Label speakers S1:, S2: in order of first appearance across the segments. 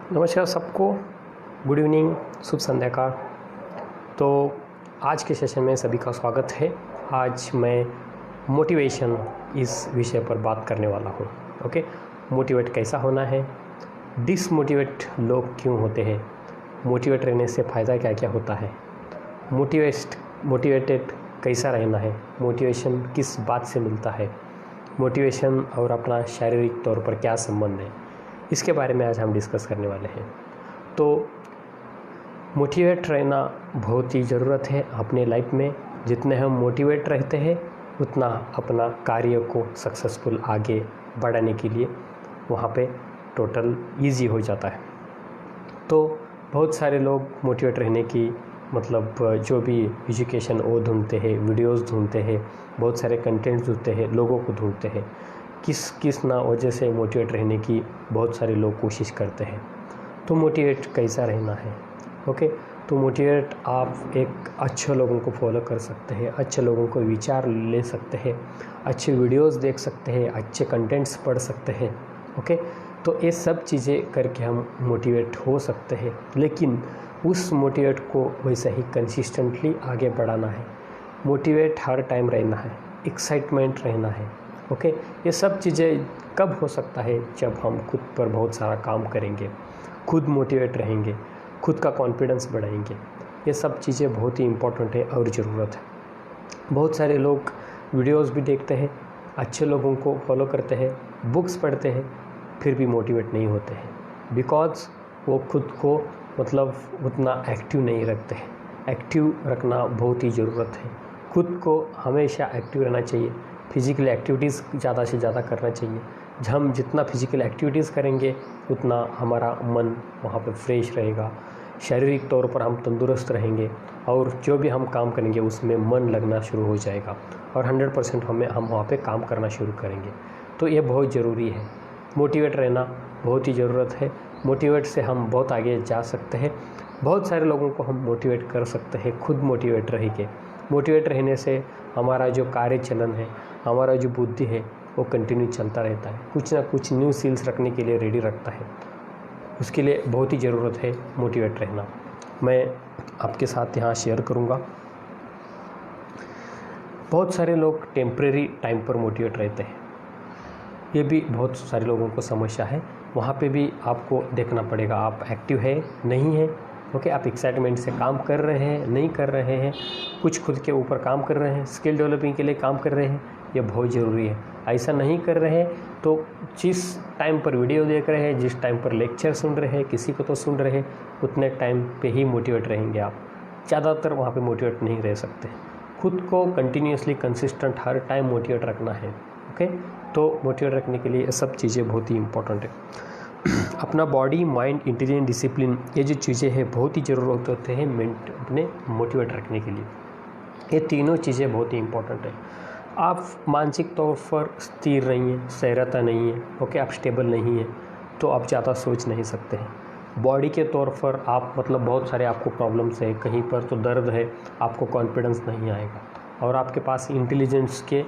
S1: नमस्कार सबको, good evening, शुभ संध्या का। तो आज के सेशन में सभी का स्वागत है। आज मैं मोटिवेशन इस विषय पर बात करने वाला हूँ। ओके, मोटिवेट कैसा होना है, डिसमोटिवेट लोग क्यों होते हैं, मोटिवेट रहने से फ़ायदा क्या क्या होता है, मोटिवेटेड कैसा रहना है, मोटिवेशन किस बात से मिलता है, मोटिवेशन और अपना शारीरिक तौर पर क्या संबंध है, इसके बारे में आज हम डिस्कस करने वाले हैं। तो मोटिवेट रहना बहुत ही ज़रूरत है अपने लाइफ में। जितने हम मोटिवेट रहते हैं उतना अपना कार्य को सक्सेसफुल आगे बढ़ाने के लिए वहाँ पे टोटल इजी हो जाता है। तो बहुत सारे लोग मोटिवेट रहने की मतलब जो भी एजुकेशन वो ढूंढते हैं, वीडियोस ढूंढते हैं, बहुत सारे कंटेंट ढूंढते हैं, लोगों को ढूंढते हैं। किस ना वजह से मोटिवेट रहने की बहुत सारे लोग कोशिश करते हैं। तो मोटिवेट कैसा रहना है? ओके, तो मोटिवेट आप एक अच्छे लोगों को फॉलो कर सकते हैं, अच्छे लोगों को विचार ले सकते हैं, अच्छे वीडियोस देख सकते हैं, अच्छे कंटेंट्स पढ़ सकते हैं। ओके, तो ये सब चीज़ें करके हम मोटिवेट हो सकते हैं, लेकिन उस मोटिवेट को वैसे ही कंसिस्टेंटली आगे बढ़ाना है। मोटिवेट हर टाइम रहना है, एक्साइटमेंट रहना है। ओके, ये सब चीज़ें कब हो सकता है? जब हम खुद पर बहुत सारा काम करेंगे, खुद मोटिवेट रहेंगे, खुद का कॉन्फिडेंस बढ़ाएंगे। ये सब चीज़ें बहुत ही इम्पोर्टेंट है और ज़रूरत है। बहुत सारे लोग वीडियोस भी देखते हैं, अच्छे लोगों को फॉलो करते हैं, बुक्स पढ़ते हैं, फिर भी मोटिवेट नहीं होते हैं। बिकॉज़ वो खुद को मतलब उतना एक्टिव नहीं रखते हैं। एक्टिव रखना बहुत ही ज़रूरत है। खुद को हमेशा एक्टिव रहना चाहिए। फिज़िकल एक्टिविटीज़ ज़्यादा से ज़्यादा करना चाहिए। हम जितना फिज़िकल एक्टिविटीज़ करेंगे उतना हमारा मन वहाँ पे फ्रेश रहेगा, शारीरिक तौर पर हम तंदुरुस्त रहेंगे और जो भी हम काम करेंगे उसमें मन लगना शुरू हो जाएगा और 100% हम वहाँ पे काम करना शुरू करेंगे। तो ये बहुत ज़रूरी है। मोटिवेट रहना बहुत ही ज़रूरत है। मोटिवेट से हम बहुत आगे जा सकते हैं। बहुत सारे लोगों को हम मोटिवेट कर सकते हैं खुद मोटिवेट रहेंगे। मोटिवेट रहने से हमारा जो कार्य चलन है, हमारा जो बुद्धि है वो कंटिन्यू चलता रहता है, कुछ ना कुछ न्यू स्किल्स रखने के लिए रेडी रखता है। उसके लिए बहुत ही ज़रूरत है मोटिवेट रहना। मैं आपके साथ यहाँ शेयर करूँगा। बहुत सारे लोग टेम्परेरी टाइम पर मोटिवेट रहते हैं, ये भी बहुत सारे लोगों को समस्या है। वहाँ पे भी आपको देखना पड़ेगा आप एक्टिव है नहीं है। ओके, आप एक्साइटमेंट से काम कर रहे हैं नहीं कर रहे हैं, कुछ खुद के ऊपर काम कर रहे हैं, स्किल डेवलपिंग के लिए काम कर रहे हैं, ये बहुत ज़रूरी है। ऐसा नहीं कर रहे हैं तो जिस टाइम पर वीडियो देख रहे हैं, जिस टाइम पर लेक्चर सुन रहे हैं, किसी को तो सुन रहे हैं, उतने टाइम पे ही मोटिवेट रहेंगे आप। ज़्यादातर वहाँ पे मोटिवेट नहीं रह सकते। खुद को कंटिन्यूसली कंसिस्टेंट हर टाइम मोटिवेट रखना है। ओके, तो मोटिवेट रखने के लिए ये सब चीज़ें बहुत ही इंपॉर्टेंट है। अपना बॉडी, माइंड, इंटेलिजेंस, डिसिप्लिन, ये जो चीज़ें हैं बहुत ही ज़रूरत होते हैं अपने मोटिवेट रखने के लिए। ये तीनों चीज़ें बहुत ही इंपॉर्टेंट है। आप मानसिक तौर पर स्थिर नहीं है, स्थिरता नहीं है, ओके, आप स्टेबल नहीं है, तो आप ज़्यादा सोच नहीं सकते हैं। बॉडी के तौर पर आप मतलब बहुत सारे आपको प्रॉब्लम्स है, कहीं पर तो दर्द है, आपको कॉन्फिडेंस नहीं आएगा और आपके पास इंटेलिजेंस के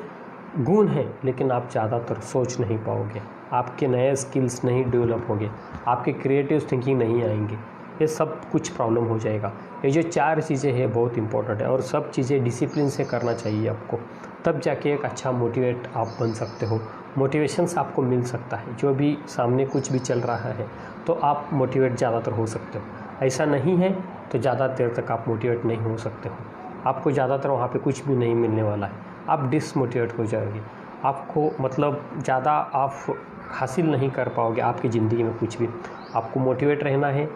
S1: गुण हैं, लेकिन आप ज़्यादातर सोच नहीं पाओगे, आपके नए स्किल्स नहीं डेवलप होंगे, आपके क्रिएटिव थिंकिंग नहीं आएंगे, ये सब कुछ प्रॉब्लम हो जाएगा। ये जो चार चीज़ें हैं बहुत इंपॉर्टेंट है और सब चीज़ें डिसिप्लिन से करना चाहिए आपको, तब जाके एक अच्छा मोटिवेट आप बन सकते हो। मोटिवेशंस आपको मिल सकता है, जो भी सामने कुछ भी चल रहा है तो आप मोटिवेट ज़्यादातर हो सकते हो। ऐसा नहीं है तो ज़्यादा देर तक आप मोटिवेट नहीं हो सकते हो। आपको ज़्यादातर वहाँ पे कुछ भी नहीं मिलने वाला है, आप डिसमोटिवेट हो जाओगे। आपको मतलब ज़्यादा आप हासिल नहीं कर पाओगे आपकी ज़िंदगी में कुछ भी। आपको मोटिवेट रहना है,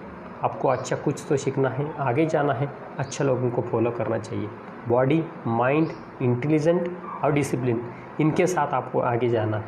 S1: आपको अच्छा कुछ तो सीखना है, आगे जाना है, अच्छे लोगों को फॉलो करना चाहिए। बॉडी, माइंड, इंटेलिजेंट और डिसिप्लिन, इनके साथ आपको आगे जाना है।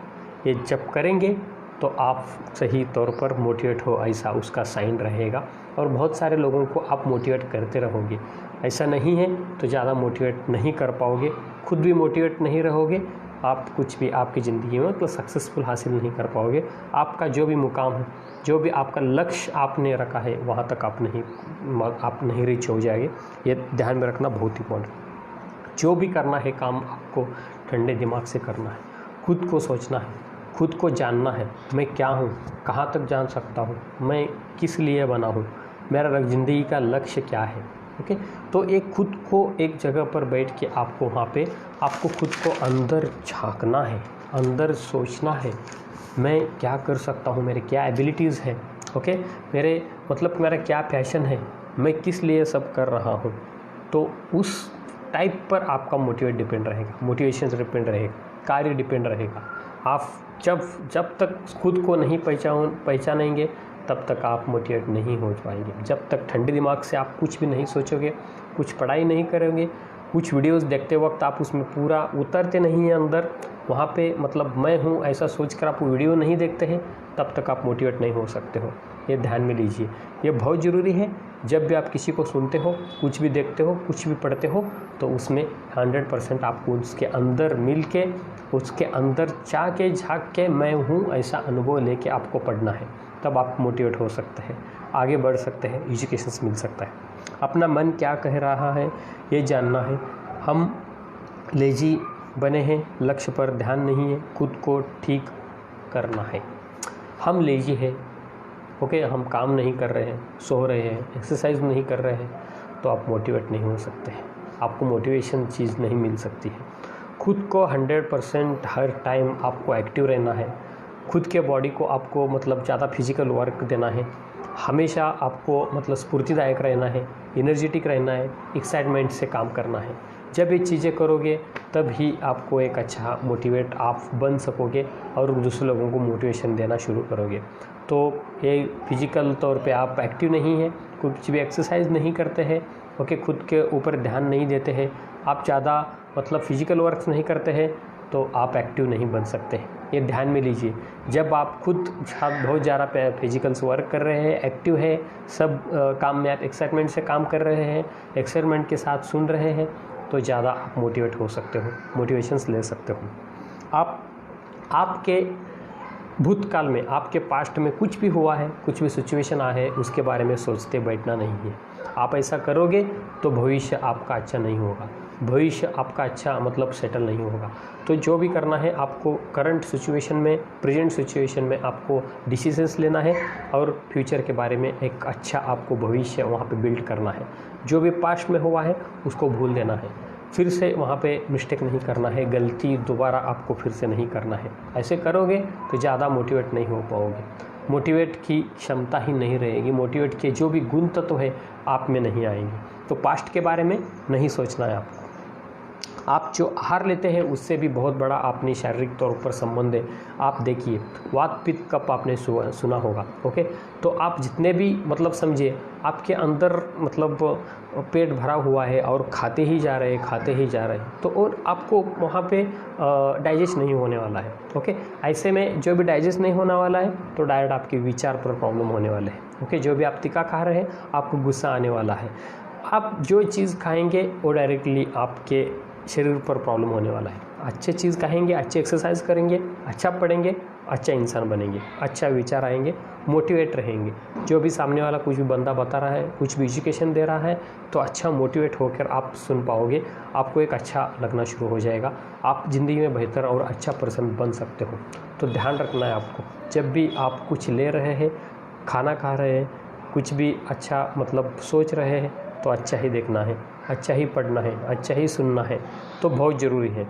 S1: ये जब करेंगे तो आप सही तौर पर मोटिवेट हो ऐसा उसका साइन रहेगा और बहुत सारे लोगों को आप मोटिवेट करते रहोगे। ऐसा नहीं है तो ज़्यादा मोटिवेट नहीं कर पाओगे, खुद भी मोटिवेट नहीं रहोगे, आप कुछ भी आपकी ज़िंदगी में मतलब सक्सेसफुल हासिल नहीं कर पाओगे। आपका जो भी मुकाम है, जो भी आपका लक्ष्य आपने रखा है, वहाँ तक आप नहीं रीच हो जाएंगे। ये ध्यान में रखना बहुत इंपॉर्टेंट। जो भी करना है काम आपको ठंडे दिमाग से करना है, खुद को सोचना है, खुद को जानना है, मैं क्या हूँ, कहाँ तक जान सकता हूँ, मैं किस लिए बना हूँ, मेरा ज़िंदगी का लक्ष्य क्या है। ओके, तो एक खुद को एक जगह पर बैठ के आपको वहाँ पे आपको खुद को अंदर झांकना है, अंदर सोचना है, मैं क्या कर सकता हूँ, मेरे क्या एबिलिटीज़ हैं, ओके, मेरे मतलब मेरा क्या पैशन है, मैं किस लिए सब कर रहा हूँ। तो उस टाइप पर आपका मोटिवेशन डिपेंड रहेगा, कार्य डिपेंड रहेगा। आप जब तक खुद को नहीं पहचानेंगे तब तक आप मोटिवेट नहीं हो पाएंगे। जब तक ठंडे दिमाग से आप कुछ भी नहीं सोचोगे, कुछ पढ़ाई नहीं करोगे, कुछ वीडियोस देखते वक्त आप उसमें पूरा उतरते नहीं हैं अंदर, वहाँ पे मतलब मैं हूँ ऐसा सोचकर आप वीडियो नहीं देखते हैं, तब तक आप मोटिवेट नहीं हो सकते हो। ये ध्यान में लीजिए, ये बहुत ज़रूरी है। जब भी आप किसी को सुनते हो, कुछ भी देखते हो, कुछ भी पढ़ते हो, तो उसमें 100% आपको उसके अंदर मिल के, उसके अंदर झाँक के मैं हूँ ऐसा अनुभव लेके आपको पढ़ना है, तब आप मोटिवेट हो सकते हैं, आगे बढ़ सकते हैं, एजुकेशन मिल सकता है। अपना मन क्या कह रहा है ये जानना है। हम लेजी बने हैं, लक्ष्य पर ध्यान नहीं है, खुद को ठीक करना है। हम लेजी है, ओके, हम काम नहीं कर रहे हैं, सो रहे हैं, एक्सरसाइज नहीं कर रहे हैं, तो आप मोटिवेट नहीं हो सकते हैं, आपको मोटिवेशन चीज़ नहीं मिल सकती है। खुद को 100% हर टाइम आपको एक्टिव रहना है, खुद के बॉडी को आपको मतलब ज़्यादा फिजिकल वर्क देना है, हमेशा आपको मतलब स्फूर्तिदायक रहना है, एनर्जेटिक रहना है, एक्साइटमेंट से काम करना है। जब ये चीज़ें करोगे तब ही आपको एक अच्छा मोटिवेट आप बन सकोगे और दूसरे लोगों को मोटिवेशन देना शुरू करोगे। तो ये फिजिकल तौर पे आप एक्टिव नहीं हैं, कुछ भी एक्सरसाइज नहीं करते हैं, ओके, खुद के ऊपर ध्यान नहीं देते हैं, आप ज़्यादा मतलब फिजिकल वर्क नहीं करते हैं, तो आप एक्टिव नहीं बन सकते। ये ध्यान में लीजिए। जब आप खुद बहुत ज़्यादा फिजिकल वर्क कर रहे हैं, एक्टिव है, सब काम में आप एक्साइटमेंट से काम कर रहे हैं, एक्साइटमेंट के साथ सुन रहे हैं, तो ज़्यादा आप मोटिवेट हो सकते हो, मोटिवेशंस ले सकते हो। आपके भूतकाल में, आपके पास्ट में कुछ भी हुआ है, कुछ भी सिचुएशन आया है, उसके बारे में सोचते बैठना नहीं है। आप ऐसा करोगे तो भविष्य आपका अच्छा नहीं होगा, भविष्य आपका अच्छा मतलब सेटल नहीं होगा। तो जो भी करना है आपको करंट सिचुएशन में, प्रेजेंट सिचुएशन में आपको डिसीजंस लेना है और फ्यूचर के बारे में एक अच्छा आपको भविष्य वहाँ पे बिल्ड करना है। जो भी पास्ट में हुआ है उसको भूल देना है, फिर से वहाँ पे मिस्टेक नहीं करना है, गलती दोबारा आपको फिर से नहीं करना है। ऐसे करोगे तो ज़्यादा मोटिवेट नहीं हो पाओगे, मोटिवेट की क्षमता ही नहीं रहेगी, मोटिवेट के जो भी गुण तत्व है आप में नहीं आएंगे। तो पास्ट के बारे में नहीं सोचना है आपको। आप जो आहार लेते हैं उससे भी बहुत बड़ा अपनी शारीरिक तौर पर संबंध है। आप देखिए, वात पित्त कफ आपने सुना होगा, ओके, तो आप जितने भी मतलब समझिए आपके अंदर मतलब पेट भरा हुआ है और खाते ही जा रहे हैं, तो और आपको वहाँ पे डाइजेस्ट नहीं होने वाला है, ओके। ऐसे में जो भी डाइजेस्ट नहीं होने वाला है तो डायरेक्ट आपके विचार पर प्रॉब्लम होने वाले हैं, ओके। जो भी आप तीखा खा रहे हैं आपको गुस्सा आने वाला है, आप जो चीज़ खाएंगे वो डायरेक्टली आपके शरीर पर प्रॉब्लम होने वाला है। अच्छे चीज़ खाएंगे, अच्छे एक्सरसाइज करेंगे, अच्छा पढ़ेंगे, अच्छा इंसान बनेंगे, अच्छा विचार आएंगे, मोटिवेट रहेंगे। जो भी सामने वाला कुछ भी बंदा बता रहा है, कुछ भी एजुकेशन दे रहा है, तो अच्छा मोटिवेट होकर आप सुन पाओगे, आपको एक अच्छा लगना शुरू हो जाएगा, आप ज़िंदगी में बेहतर और अच्छा पर्सन बन सकते हो। तो ध्यान रखना है आपको, जब भी आप कुछ ले रहे हैं, खाना खा रहे हैं, कुछ भी अच्छा मतलब सोच रहे हैं, तो अच्छा ही देखना है, अच्छा ही पढ़ना है, अच्छा ही सुनना है, तो बहुत ज़रूरी है।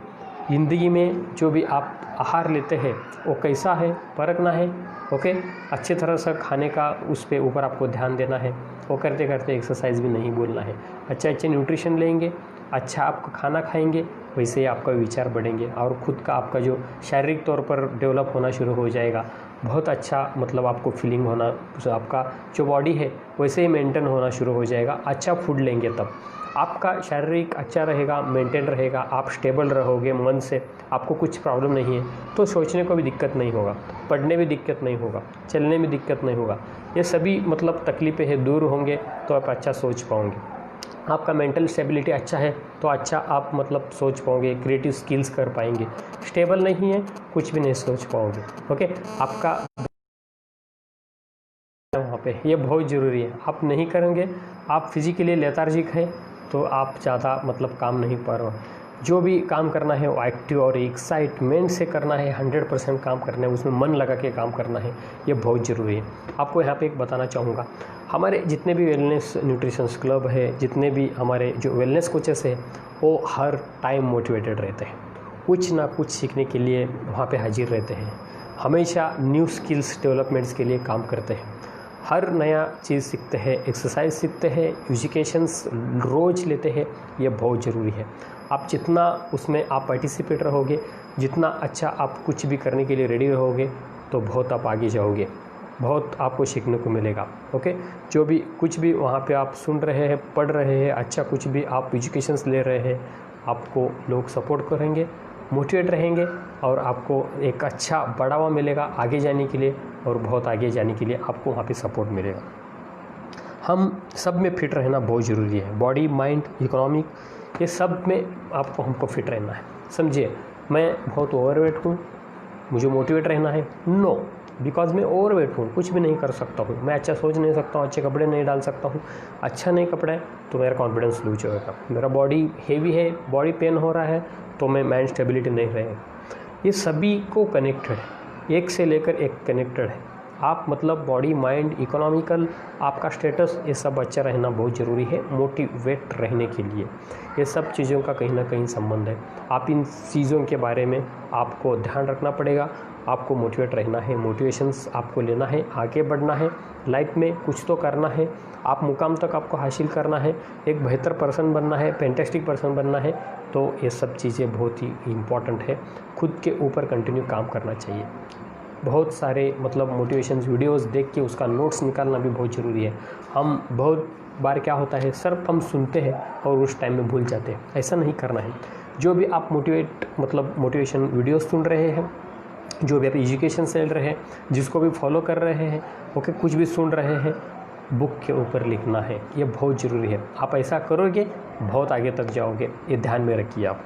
S1: ज़िंदगी में जो भी आप आहार लेते हैं वो कैसा है परखना है, ओके। अच्छी तरह से खाने का उस पे ऊपर आपको ध्यान देना है, वो करते करते एक्सरसाइज भी नहीं भूलना है। अच्छे न्यूट्रिशन लेंगे, अच्छा आप खाना खाएंगे, वैसे ही आपका विचार बढ़ेंगे और ख़ुद का आपका जो शारीरिक तौर पर डेवलप होना शुरू हो जाएगा। बहुत अच्छा मतलब आपको फीलिंग होना, आपका जो बॉडी है वैसे ही मेंटेन होना शुरू हो जाएगा। अच्छा फूड लेंगे तब आपका शारीरिक अच्छा रहेगा, मेंटेन रहेगा, आप स्टेबल रहोगे मन से, आपको कुछ प्रॉब्लम नहीं है, तो सोचने को भी दिक्कत नहीं होगा, पढ़ने में दिक्कत नहीं होगा, चलने में दिक्कत नहीं होगा। ये सभी मतलब तकलीफ़ें हैं दूर होंगे तो आप अच्छा सोच पाओगे। आपका मेंटल स्टेबिलिटी अच्छा है तो अच्छा आप मतलब सोच पाओगे, क्रिएटिव स्किल्स कर पाएंगे। स्टेबल नहीं है कुछ भी नहीं सोच पाओगे, ओके। आपका वहाँ पे ये बहुत ज़रूरी है, आप नहीं करेंगे, आप फिजिकली लेथार्जिक है तो आप ज़्यादा मतलब काम नहीं कर जो भी काम करना है वो एक्टिव और एक्साइटमेंट से करना है, 100% काम करना है, उसमें मन लगा के काम करना है, ये बहुत ज़रूरी है। आपको यहाँ पे एक बताना चाहूँगा, हमारे जितने भी वेलनेस न्यूट्रिशंस क्लब है, जितने भी हमारे जो वेलनेस कोचेस है, वो हर टाइम मोटिवेटेड रहते हैं, कुछ ना कुछ सीखने के लिए वहाँ पे हाजिर रहते हैं, हमेशा न्यू स्किल्स डेवलपमेंट्स के लिए काम करते हैं, हर नया चीज़ सीखते हैं, एक्सरसाइज सीखते हैं, एजुकेशंस रोज़ लेते हैं, ये बहुत ज़रूरी है। आप जितना उसमें आप पार्टिसिपेट रहोगे, जितना अच्छा आप कुछ भी करने के लिए रेडी रहोगे, तो बहुत आप आगे जाओगे, बहुत आपको सीखने को मिलेगा। ओके, जो भी कुछ भी वहाँ पे आप सुन रहे हैं, पढ़ रहे हैं, अच्छा कुछ भी आप एजुकेशंस ले रहे हैं, आपको लोग सपोर्ट करेंगे, मोटिवेट रहेंगे और आपको एक अच्छा बढ़ावा मिलेगा आगे जाने के लिए, और बहुत आगे जाने के लिए आपको वहाँ पे सपोर्ट मिलेगा। हम सब में फिट रहना बहुत ज़रूरी है, बॉडी, माइंड, इकोनॉमिक, ये सब में हमको फिट रहना है। समझिए, मैं बहुत ओवरवेट हूँ, मुझे मोटिवेट रहना है? नो, बिकॉज मैं ओवरवेट हूँ, कुछ भी नहीं कर सकता हूँ, मैं अच्छा सोच नहीं सकता हूँ, अच्छे कपड़े नहीं डाल सकता हूँ, अच्छा नहीं कपड़ा है तो मेरा कॉन्फिडेंस लूज होगा, मेरा बॉडी हेवी है, बॉडी पेन हो रहा है तो मैं माइंड स्टेबिलिटी नहीं रहेगा। ये सभी को कनेक्टेड है, एक से लेकर एक कनेक्टेड है। आप मतलब बॉडी, माइंड, इकोनॉमिकल, आपका स्टेटस, ये सब अच्छा रहना बहुत ज़रूरी है मोटिवेट रहने के लिए। ये सब चीज़ों का कहीं ना कहीं संबंध है। आप इन चीज़ों के बारे में आपको ध्यान रखना पड़ेगा। आपको मोटिवेट रहना है, मोटिवेशंस आपको लेना है, आगे बढ़ना है, लाइफ में कुछ तो करना है, आप मुकाम तक आपको हासिल करना है, एक बेहतर पर्सन बनना है, फैंटास्टिक पर्सन बनना है, तो ये सब चीज़ें बहुत ही इम्पॉर्टेंट है। खुद के ऊपर कंटिन्यू काम करना चाहिए। बहुत सारे मतलब मोटिवेशंस वीडियोस देख के उसका नोट्स निकालना भी बहुत ज़रूरी है। हम बहुत बार क्या होता है, सिर्फ हम सुनते हैं और उस टाइम में भूल जाते हैं, ऐसा नहीं करना है। जो भी आप मोटिवेशन वीडियोस सुन रहे हैं, जो भी आप एजुकेशन से रहे हैं, जिसको भी फॉलो कर रहे हैं, ओके, कुछ भी सुन रहे हैं, बुक के ऊपर लिखना है, ये बहुत ज़रूरी है। आप ऐसा करोगे बहुत आगे तक जाओगे, ये ध्यान में रखिए। आप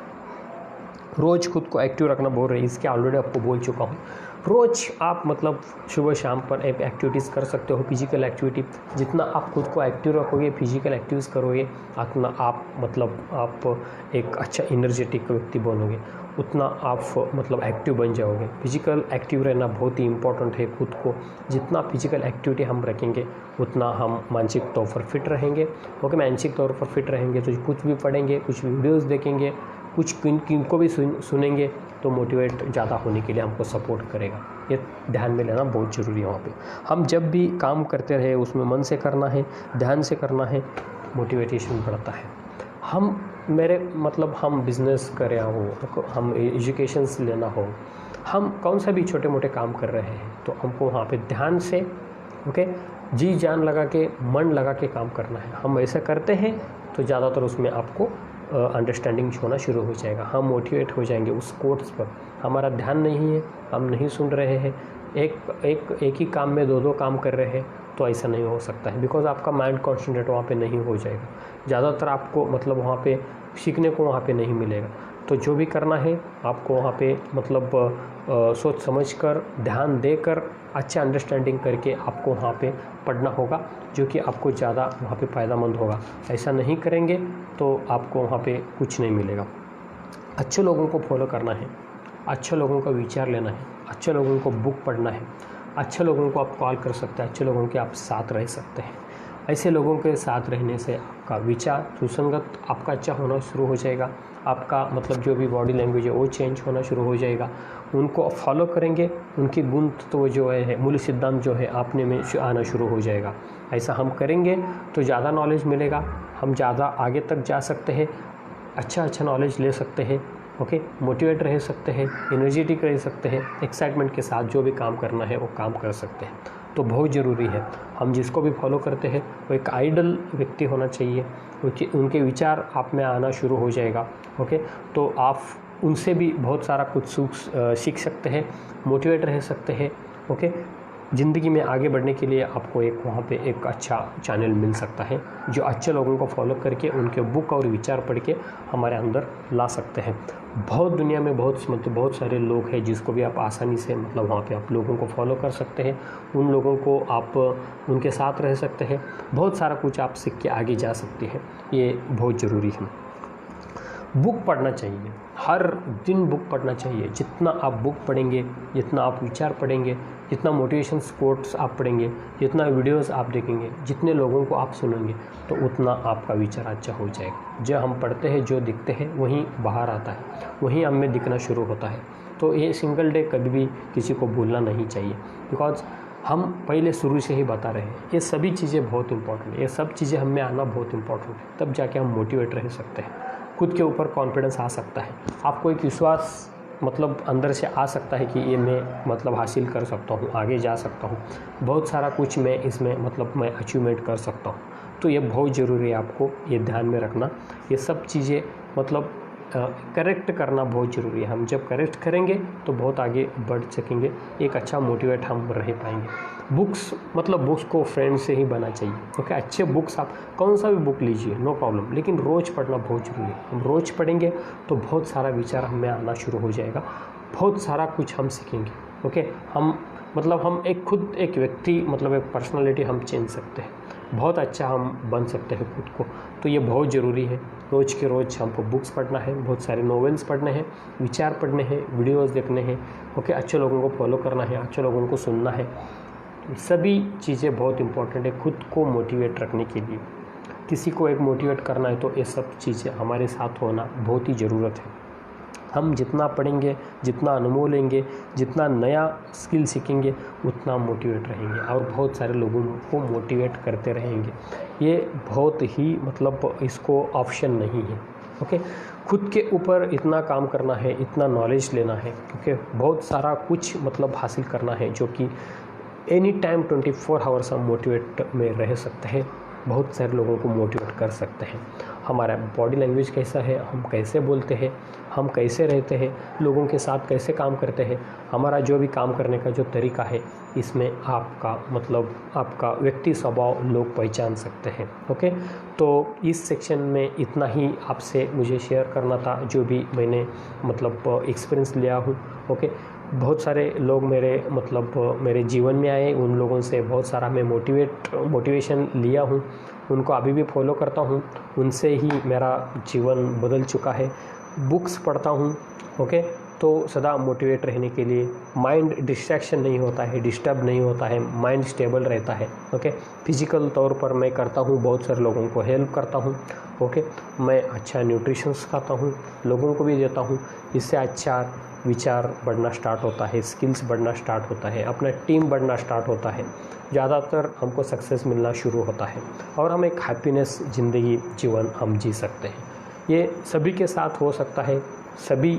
S1: रोज़ खुद को एक्टिव रखना बोल रहे हैं, इसके ऑलरेडी आपको बोल चुका हूँ। रोज़ आप मतलब सुबह शाम पर एक एक्टिविटीज़ कर सकते हो, फिजिकल एक्टिविटी। जितना आप खुद को एक्टिव रखोगे, फिजिकल एक्टिविटीज़ करोगे, उतना आप एक अच्छा एनर्जेटिक व्यक्ति बनोगे, उतना आप मतलब एक्टिव बन जाओगे। फिजिकल एक्टिव रहना बहुत ही इम्पोर्टेंट है। खुद को जितना फिजिकल एक्टिविटी हम रखेंगे, उतना हम मानसिक तौर पर फिट रहेंगे। ओके, मानसिक तौर पर फिट रहेंगे तो कुछ भी पढ़ेंगे, कुछ वीडियोज़ देखेंगे, कुछ किनको भी सुनेंगे तो मोटिवेट ज़्यादा होने के लिए हमको सपोर्ट करेगा। ये ध्यान में लेना बहुत ज़रूरी है। वहाँ पे हम जब भी काम करते रहे उसमें मन से करना है, ध्यान से करना है, मोटिवेशन बढ़ता है। हम बिज़नेस करें हो, हम एजुकेशन लेना हो, हम कौन सा भी छोटे मोटे काम कर रहे हैं, तो हमको वहाँ पे ध्यान से ओके जी जान लगा के, मन लगा के काम करना है। हम ऐसा करते हैं तो ज़्यादातर उसमें आपको अंडरस्टैंडिंग होना शुरू हो जाएगा। हम मोटिवेट हो जाएंगे उस कोर्स पर। हमारा ध्यान नहीं है, हम नहीं सुन रहे हैं, एक ही काम में दो काम कर रहे हैं, तो ऐसा नहीं हो सकता है, बिकॉज आपका माइंड कॉन्सेंट्रेट वहाँ पे नहीं हो जाएगा। ज़्यादातर आपको मतलब वहाँ पे सीखने को वहाँ पे नहीं मिलेगा। तो जो भी करना है आपको वहाँ पे मतलब सोच समझ कर, ध्यान देकर, अच्छा अंडरस्टैंडिंग करके आपको वहाँ पे पढ़ना होगा, जो कि आपको ज़्यादा वहाँ पे फ़ायदेमंद होगा। ऐसा नहीं करेंगे तो आपको वहाँ पे कुछ नहीं मिलेगा। अच्छे लोगों को फॉलो करना है, अच्छे लोगों का विचार लेना है, अच्छे लोगों को बुक पढ़ना है, अच्छे लोगों को आप कॉल कर सकते हैं, अच्छे लोगों के आप साथ रह सकते हैं। ऐसे लोगों के साथ रहने से आपका विचार सुसंगत आपका अच्छा होना शुरू हो जाएगा। आपका मतलब जो भी बॉडी लैंग्वेज है वो चेंज होना शुरू हो जाएगा। उनको फॉलो करेंगे, उनके गुण तो जो है, मूल सिद्धांत जो है आपने में आना शुरू हो जाएगा। ऐसा हम करेंगे तो ज़्यादा नॉलेज मिलेगा, हम ज़्यादा आगे तक जा सकते हैं, अच्छा नॉलेज ले सकते हैं, ओके, मोटिवेट रह सकते हैं, एनर्जेटिक रह सकते हैं, एक्साइटमेंट के साथ जो भी काम करना है वो काम कर सकते हैं। तो बहुत ज़रूरी है हम जिसको भी फॉलो करते हैं वो एक आइडल व्यक्ति होना चाहिए, क्योंकि उनके विचार आप में आना शुरू हो जाएगा। ओके, तो आप उनसे भी बहुत सारा कुछ सीख सकते हैं, मोटिवेट रह सकते हैं। ओके, ज़िंदगी में आगे बढ़ने के लिए आपको वहाँ पे एक अच्छा चैनल मिल सकता है, जो अच्छे लोगों को फॉलो करके उनके बुक और विचार पढ़ के हमारे अंदर ला सकते हैं। बहुत दुनिया में बहुत सारे लोग हैं जिसको भी आप आसानी से मतलब वहाँ पे आप लोगों को फॉलो कर सकते हैं, उन लोगों को आप उनके साथ रह सकते हैं, बहुत सारा कुछ आप सीख के आगे जा सकते हैं। ये बहुत ज़रूरी है। बुक पढ़ना चाहिए, हर दिन बुक पढ़ना चाहिए। जितना आप बुक पढ़ेंगे, जितना आप विचार पढ़ेंगे, जितना मोटिवेशन कोट्स आप पढ़ेंगे, जितना वीडियोस आप देखेंगे, जितने लोगों को आप सुनेंगे, तो उतना आपका विचार अच्छा हो जाएगा। जो हम पढ़ते हैं, जो दिखते हैं, वहीं बाहर आता है, वहीं हमें दिखना शुरू होता है। तो ये सिंगल डे कभी भी किसी को भूलना नहीं चाहिए, बिकॉज हम पहले शुरू से ही बता रहे हैं ये सभी चीज़ें बहुत इंपॉर्टेंट है। ये सब चीज़ें हमें आना बहुत इंपॉर्टेंट है, तब जाके हम मोटिवेट रह सकते हैं, खुद के ऊपर कॉन्फिडेंस आ सकता है, आपको एक विश्वास मतलब अंदर से आ सकता है कि ये मैं मतलब हासिल कर सकता हूँ, आगे जा सकता हूँ, बहुत सारा कुछ मैं इसमें मतलब मैं अचीवमेंट कर सकता हूँ। तो ये बहुत ज़रूरी है, आपको ये ध्यान में रखना। ये सब चीज़ें मतलब करेक्ट करना बहुत ज़रूरी है। हम जब करेक्ट करेंगे तो बहुत आगे बढ़ सकेंगे, एक अच्छा मोटिवेट हम रह पाएंगे। बुक्स मतलब बुक्स को फ्रेंड से ही बना चाहिए, ओके। अच्छे बुक्स आप कौन सा भी बुक लीजिए, नो प्रॉब्लम, लेकिन रोज़ पढ़ना बहुत ज़रूरी है। हम रोज़ पढ़ेंगे तो बहुत सारा विचार हमें आना शुरू हो जाएगा, बहुत सारा कुछ हम सीखेंगे, ओके। हम खुद एक व्यक्ति मतलब एक पर्सनालिटी हम चेंज सकते हैं, बहुत अच्छा हम बन सकते हैं खुद को। तो ये बहुत ज़रूरी है, रोज़ के रोज़ हमको बुक्स पढ़ना है, बहुत सारे नॉवेल्स पढ़ने हैं, विचार पढ़ने हैं, वीडियोस देखने हैं, ओके। अच्छे लोगों को फॉलो करना है, अच्छे लोगों को सुनना है। सभी चीज़ें बहुत इंपॉर्टेंट है खुद को मोटिवेट रखने के लिए। किसी को एक मोटिवेट करना है तो ये सब चीज़ें हमारे साथ होना बहुत ही ज़रूरत है। हम जितना पढ़ेंगे, जितना अनुभव लेंगे, जितना नया स्किल सीखेंगे, उतना मोटिवेट रहेंगे और बहुत सारे लोगों को मोटिवेट करते रहेंगे। ये बहुत ही मतलब इसको ऑप्शन नहीं है, ओके। खुद के ऊपर इतना काम करना है, इतना नॉलेज लेना है, ओके। बहुत सारा कुछ मतलब हासिल करना है, जो कि एनी टाइम 24 आवर्स हम मोटिवेट में रह सकते हैं, बहुत सारे लोगों को मोटिवेट कर सकते हैं। हमारा बॉडी लैंग्वेज कैसा है, हम कैसे बोलते हैं, हम कैसे रहते हैं, लोगों के साथ कैसे काम करते हैं, हमारा जो भी काम करने का जो तरीका है, इसमें आपका मतलब आपका व्यक्ति स्वभाव लोग पहचान सकते हैं, ओके। तो इस सेक्शन में इतना ही आपसे मुझे शेयर करना था, जो भी मैंने मतलब एक्सपीरियंस लिया हूँ, ओके। बहुत सारे लोग मेरे जीवन में आए, उन लोगों से बहुत सारा मैं मोटिवेशन लिया हूँ, उनको अभी भी फॉलो करता हूँ, उनसे ही मेरा जीवन बदल चुका है। बुक्स पढ़ता हूँ, ओके। तो सदा मोटिवेट रहने के लिए, माइंड डिस्ट्रैक्शन नहीं होता है, डिस्टर्ब नहीं होता है, माइंड स्टेबल रहता है, ओके। फिजिकल तौर पर मैं करता हूँ, बहुत सारे लोगों को हेल्प करता हूँ, ओके। मैं अच्छा न्यूट्रिशंस खाता हूँ, लोगों को भी देता हूँ, इससे अच्छा विचार बढ़ना स्टार्ट होता है, स्किल्स बढ़ना स्टार्ट होता है, अपना टीम बढ़ना स्टार्ट होता है, ज़्यादातर हमको सक्सेस मिलना शुरू होता है और हम एक हैप्पीनेस ज़िंदगी जीवन हम जी सकते हैं। ये सभी के साथ हो सकता है, सभी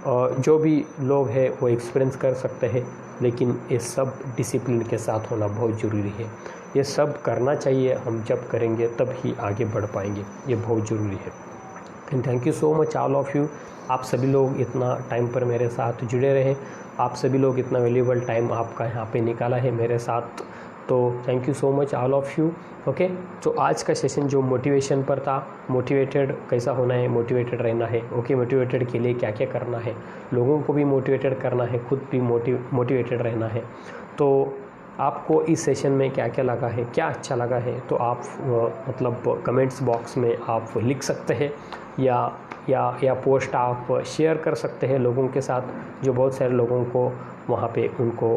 S1: जो भी लोग हैं वो एक्सपीरियंस कर सकते हैं, लेकिन ये सब डिसिप्लिन के साथ होना बहुत ज़रूरी है। ये सब करना चाहिए, हम जब करेंगे तब ही आगे बढ़ पाएंगे, ये बहुत ज़रूरी है। And thank you so much all of you. आप सभी लोग इतना टाइम पर मेरे साथ जुड़े रहे, आप सभी लोग इतना वैल्यूएबल टाइम आपका यहाँ पे निकाला है मेरे साथ, तो thank you so much all of you, okay. तो आज का सेशन जो मोटिवेशन पर था, मोटिवेटेड कैसा होना है, मोटिवेटेड रहना है, ओके। मोटिवेटेड के लिए क्या क्या करना है, लोगों को भी मोटिवेटेड करना है, खुद भी मोटिवेटेड रहना है। तो आपको इस सेशन में क्या क्या लगा है, क्या अच्छा लगा है, तो आप मतलब कमेंट्स बॉक्स में आप लिख सकते हैं, या पोस्ट आप शेयर कर सकते हैं लोगों के साथ, जो बहुत सारे लोगों को वहाँ पे उनको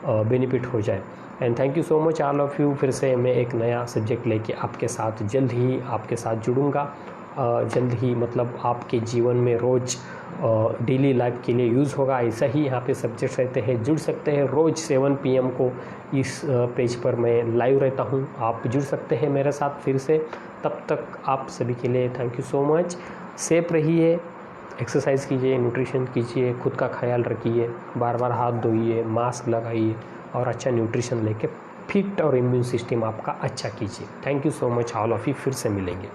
S1: बेनिफिट हो जाए। And thank you so much all of you. फिर से मैं एक नया सब्जेक्ट लेके आपके साथ जल्द ही आपके साथ जुड़ूंगा, जल्द ही मतलब आपके जीवन में रोज़ डेली लाइफ के लिए यूज़ होगा। ऐसा ही यहाँ पे सब्जेक्ट्स रहते हैं, जुड़ सकते हैं। रोज़ 7 PM को इस पेज पर मैं लाइव रहता हूँ, आप जुड़ सकते हैं मेरे साथ फिर से। तब तक आप सभी के लिए thank you so much. Safe रहिए, एक्सरसाइज कीजिए, न्यूट्रिशन कीजिए, खुद का ख्याल रखिए, बार बार हाथ धोइए, मास्क लगाइए और अच्छा न्यूट्रिशन लेके फिट और इम्यून सिस्टम आपका अच्छा कीजिए। Thank you so much all of you. फिर से मिलेंगे।